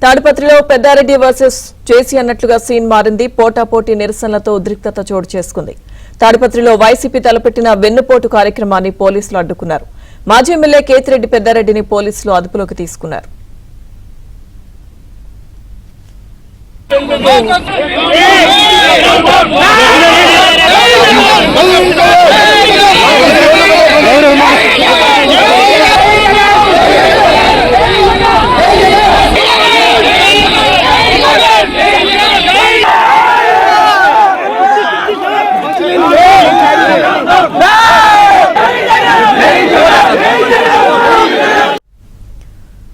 తాడిపత్రిలో పెద్దారెడ్డి వర్సెస్ జేసీ అన్నట్లుగా సీన్ మారింది. పోటాపోటీ నిరసనలతో ఉద్రిక్తత చోటు చేసుకుంది. తాడిపత్రిలో వైసీపీ తలపెట్టిన వెన్నుపోటు కార్యక్రమాన్ని పోలీసులు అడ్డుకున్నారు. మాజీ ఎమ్మెల్యే కేతిరెడ్డి పెద్దారెడ్డిని పోలీసులు అదుపులోకి తీసుకున్నారు.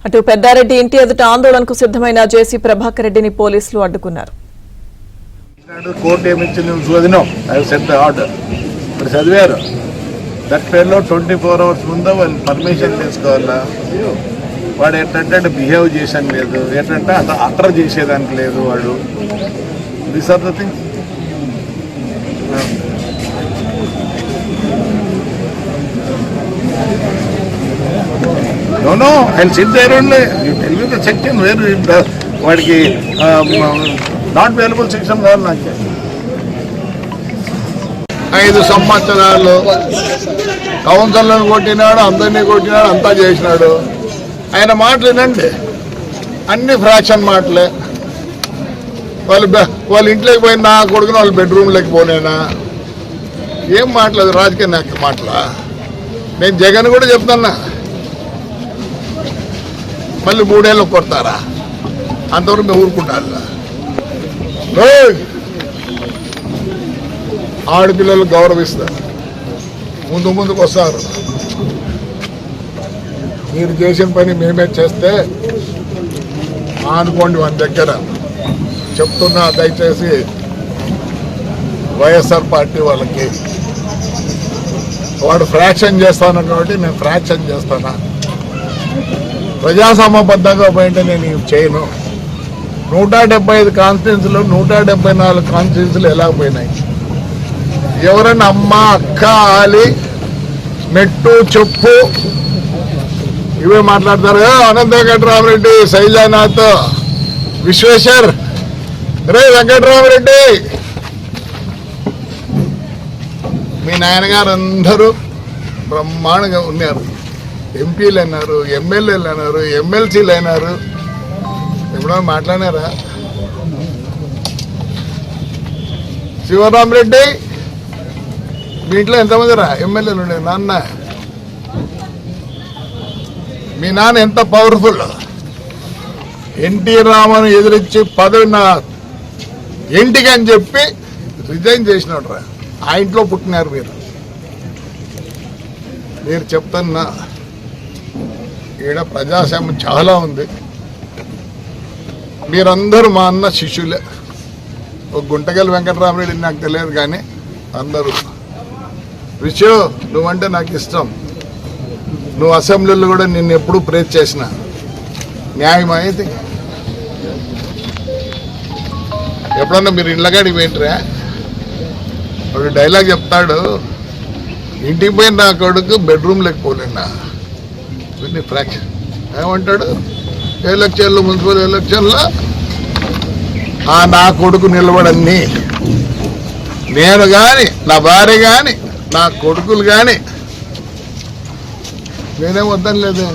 అటు పెద్దారెడ్డి ఇంటి ఎదుట ఆందోళనకు సిద్ధమైన జేసీ ప్రభాకర్ రెడ్డిని పోలీసులు అడ్డుకున్నారు. కోర్టు ఏమిచ్చింది చదివినాం, ఆర్డర్ ఇప్పుడు చదివారు. దట్ ఫెయిల్లో 24 hours ముందు వాళ్ళు పర్మిషన్ తీసుకోవాలా. వాడు ఏంటంటే బిహేవ్ చేసాను లేదు, ఏంటంటే అటర్ చేసేదానికి లేదు వాడు. This are the things. No, I'll sit there only. You tell me the section where వాడికి నాట్ వేలబుల్ సెక్షన్ కావాలి. నాకు 5 సంవత్సరాలు కౌన్సిలర్ని కొట్టినాడు, అందరినీ కొట్టినాడు, అంతా చేసినాడు. ఆయన మాటలు వినండి, అన్ని ఫ్రాక్షన్ మాటలే. వాళ్ళ ఇంట్లోకి పోయిన నా కొడుకుని వాళ్ళ బెడ్రూమ్లోకి పోనేనా? ఏం మాట్లాడదు రాజకీయ నాయకుల మాటలా? నేను జగన్ కూడా చెప్తున్నా, మళ్ళీ 3 ఏళ్ళు కొడతారా? అంతవరకు మేము ఊరుకుంటారు. ఆడపిల్లలు గౌరవిస్తారు, ముందుకు వస్తారు. మీరు చేసిన పని మేమే చేస్తే అనుకోండి. మన దగ్గర చెప్తున్నా, దయచేసి వైఎస్ఆర్ పార్టీ వాళ్ళకి వాడు ఫ్రాక్షన్ చేస్తాను కాబట్టి నేను ఫ్రాక్షన్ చేస్తానా? ప్రజాస్వామ్యబద్ధంగా పోయింటే నేను చేయను. 175 కాన్స్టిట్యున్సీలు 174 కాన్స్టిట్యున్సీలు ఎలా పోయినాయి? ఎవరైనా అమ్మ, అక్క, ఆలి, మెట్టు, చెప్పు ఇవే మాట్లాడతారు కదా. అనంత వెంకటరామరెడ్డి, శైలానాథ్, విశ్వేశ్వర్, రే వెంకటరామరెడ్డి, మీ నాయనగారు అందరూ బ్రహ్మాండంగా ఉన్నారు. ఎంపీలు అయినారు, ఎమ్మెల్యేలు అయినారు, ఎమ్మెల్సీలు అయినారు. ఎప్పుడో మాట్లాడారా? శివరామరెడ్డి, మీ ఇంట్లో ఎంతమంది రా ఎమ్మెల్యేలు ఉండే? నాన్న, మీ నాన్న ఎంత పవర్ఫుల్. ఎన్టీ రామను ఎదిరించి పదవి నా ఇంటికి అని చెప్పి రిజైన్ చేసినాడు రా. ఆ ఇంట్లో పుట్టినారు మీరు చెప్తున్నా. ఈడ ప్రజాస్వామ్యం చాలా ఉంది. మీరందరూ మా అన్న శిష్యులే. ఒక గుంటగల్ వెంకటరామరెడ్డి నాకు తెలియదు, కానీ అందరూ విషు నువ్వంటే నాకు ఇష్టం. నువ్వు అసెంబ్లీలో కూడా నిన్ను ఎప్పుడూ ప్రేజ్ చేసిన న్యాయం అయితే. ఎప్పుడన్నా మీరు ఇళ్ళగాడికి పోయింట్రా? ఒక డైలాగ్ చెప్తాడు, ఇంటికి పోయిన నా కొడుకు బెడ్రూమ్ లేకపోలేనా? వీటిని ఫ్రాక్షన్ ఏమంటాడు? ఎలక్షన్లు, మున్సిపల్ ఎలక్షన్లో నా కొడుకు నిలబడన్ని, నేను కానీ, నా భార్య కానీ, నా కొడుకులు కానీ నేనేం వద్దని లేదు.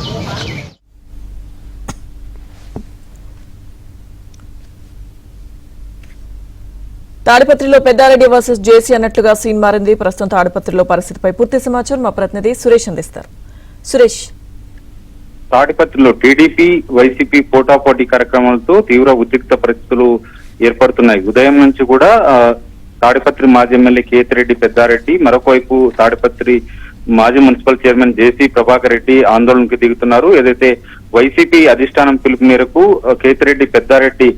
తాడిపత్రిలో పెద్దారెడ్డి వర్సెస్ జేసీ అన్నట్లుగా సీన్ మారింది. ప్రస్తుతం తాడిపత్రిలో పరిస్థితిపై పూర్తి సమాచారం మా ప్రతినిధి సురేష్ అందిస్తారు. సురేష్, తాడిపత్రిలో టీడీపీ వైసీపీ పోటాపోటీ కార్యక్రమాలతో తీవ్ర ఉద్రిక్త పరిస్థితులు ఏర్పడుతున్నాయి. ఉదయం నుంచి కూడా తాడిపత్రి మాజీ ఎమ్మెల్యే కేతిరెడ్డి పెద్దారెడ్డి, మరొక వైపు తాడిపత్రి మాజీ మున్సిపల్ చైర్మన్ జేసీ ప్రభాకర్ రెడ్డి ఆందోళనకు దిగుతున్నారు. ఏదైతే వైసీపీ అధిష్టానం పిలుపు మేరకు కేతిరెడ్డి పెద్దారెడ్డి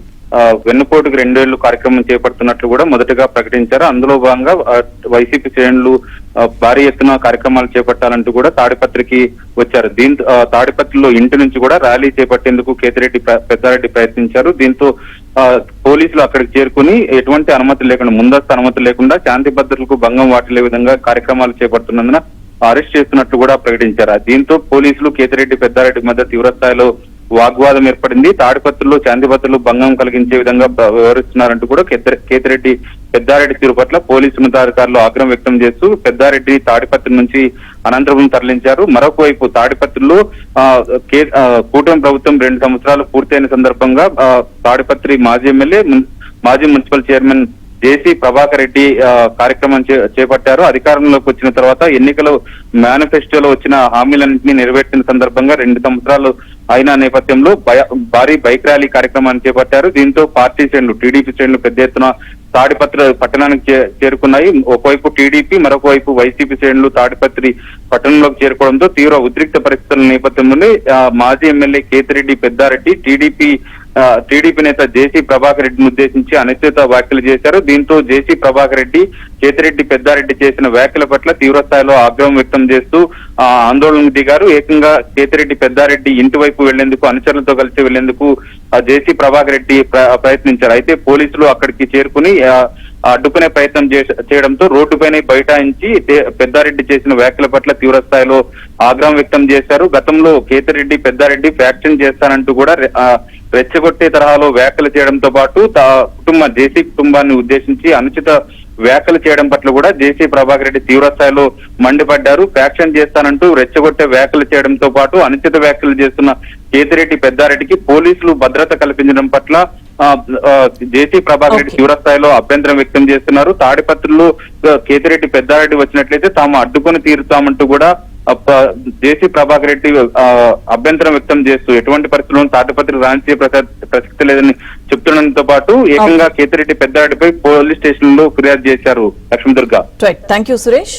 వెన్నుపోటుకు 2 ఏళ్లు కార్యక్రమం చేపడుతున్నట్లు కూడా మొదటగా ప్రకటించారు. అందులో భాగంగా వైసీపీ శ్రేణులు భారీ ఎత్తున కార్యక్రమాలు చేపట్టాలంటూ కూడా తాడిపత్రికి వచ్చారు. దీంతో తాడిపత్రిలో ఇంటి నుంచి కూడా ర్యాలీ చేపట్టేందుకు కేతిరెడ్డి పెద్దారెడ్డి ప్రయత్నించారు. దీంతో పోలీసులు అక్కడికి చేరుకుని ఎటువంటి అనుమతి లేకుండా, ముందస్తు అనుమతి లేకుండా శాంతి భద్రతలకు భంగం వాటిల్లే విధంగా కార్యక్రమాలు చేపడుతున్నందున అరెస్ట్ చేస్తున్నట్లు కూడా ప్రకటించారు. దీంతో పోలీసులు కేతిరెడ్డి పెద్దారెడ్డి మధ్య తీవ్ర స్థాయిలో వాగ్వాదం ఏర్పడింది. తాడిపత్రిలో శాంతి భద్రతలు భంగం కలిగించే విధంగా వ్యవహరిస్తున్నారంటూ కూడా కేతిరెడ్డి పెద్దారెడ్డి తీరు పట్ల పోలీసు ఉన్నతాధికారులు ఆగ్రహం వ్యక్తం చేస్తూ పెద్దారెడ్డి తాడిపత్రి నుంచి అనంతపురం తరలించారు. మరొక వైపు తాడిపత్రిలో కూటమి ప్రభుత్వం 2 సంవత్సరాలు పూర్తయిన సందర్భంగా తాడిపత్రి మాజీ ఎమ్మెల్యే మాజీ మున్సిపల్ చైర్మన్ జేసీ ప్రభాకర్ రెడ్డి కార్యక్రమం చేపట్టారు. అధికారంలోకి వచ్చిన తర్వాత ఎన్నికల మేనిఫెస్టోలో వచ్చిన హామీలన్నింటినీ నెరవేర్చిన సందర్భంగా 2 సంవత్సరాలు అయిన నేపథ్యంలో భారీ బైక్ ర్యాలీ కార్యక్రమాన్ని చేపట్టారు. దీంతో పార్టీ శ్రేణులు టీడీపీ శ్రేణులు పెద్ద ఎత్తున తాడిపత్రి పట్టణానికి చేరుకున్నాయి. ఒకవైపు టీడీపీ మరొక వైపు వైసీపీ శ్రేణులు తాడిపత్రి పట్టణంలోకి చేరుకోవడంతో తీవ్ర ఉద్రిక్త పరిస్థితుల నేపథ్యంలోనే మాజీ ఎమ్మెల్యే కేతిరెడ్డి పెద్దారెడ్డి టీడీపీ నేత జేసీ ప్రభాకర్ రెడ్డిని ఉద్దేశించి అనుచిత వ్యాఖ్యలు చేశారు. దీంతో జేసీ ప్రభాకర్ రెడ్డి కేతిరెడ్డి పెద్దారెడ్డి చేసిన వ్యాఖ్యల పట్ల తీవ్ర స్థాయిలో ఆగ్రహం వ్యక్తం చేస్తూ ఆందోళనకు దిగారు. ఏకంగా కేతిరెడ్డి పెద్దారెడ్డి ఇంటి వైపు వెళ్లేందుకు అనుచరులతో కలిసి వెళ్లేందుకు జేసీ ప్రభాకర్ రెడ్డి ప్రయత్నించారు. అయితే పోలీసులు అక్కడికి చేరుకుని అడ్డుకునే ప్రయత్నం చేయడంతో రోడ్డుపైనే బైఠాయించి పెద్దారెడ్డి చేసిన వ్యాఖ్యల పట్ల తీవ్ర స్థాయిలో ఆగ్రహం వ్యక్తం చేశారు. గతంలో కేతిరెడ్డి పెద్దారెడ్డి ఫ్యాక్షన్ చేస్తానంటూ కూడా రెచ్చగొట్టే తరహాలో వ్యాఖ్యలు చేయడంతో పాటు జేసీ కుటుంబాన్ని ఉద్దేశించి అనుచిత వ్యాఖ్యలు చేయడం పట్ల కూడా జేసీ ప్రభాకర్ రెడ్డి తీవ్ర స్థాయిలో మండిపడ్డారు. ఫ్యాక్షన్ చేస్తానంటూ రెచ్చగొట్టే వ్యాఖ్యలు చేయడంతో పాటు అనుచిత వ్యాఖ్యలు చేస్తున్న కేతిరెడ్డి పెద్దారెడ్డికి పోలీసులు భద్రత కల్పించడం పట్ల జేసీ ప్రభాకర్ రెడ్డి తీవ్ర స్థాయిలో అభ్యంతరం వ్యక్తం చేస్తున్నారు. తాడిపత్రిలో కేతిరెడ్డి పెద్దారెడ్డి వచ్చినట్లయితే తాము అడ్డుకొని తీరుతామంటూ కూడా జేసీ ప్రభాకర్ రెడ్డి అభ్యంతరం వ్యక్తం చేస్తూ ఎటువంటి పరిస్థితుల్లో తాడిపత్రి రాజకీయ ప్రసక్తి లేదని చెప్తుండడంతో పాటు ఏకంగా కేతిరెడ్డి పెద్దారెడ్డిపై పోలీస్ స్టేషన్ లో ఫిర్యాదు చేశారు. లక్ష్మీదుర్గ. Thank you Suresh.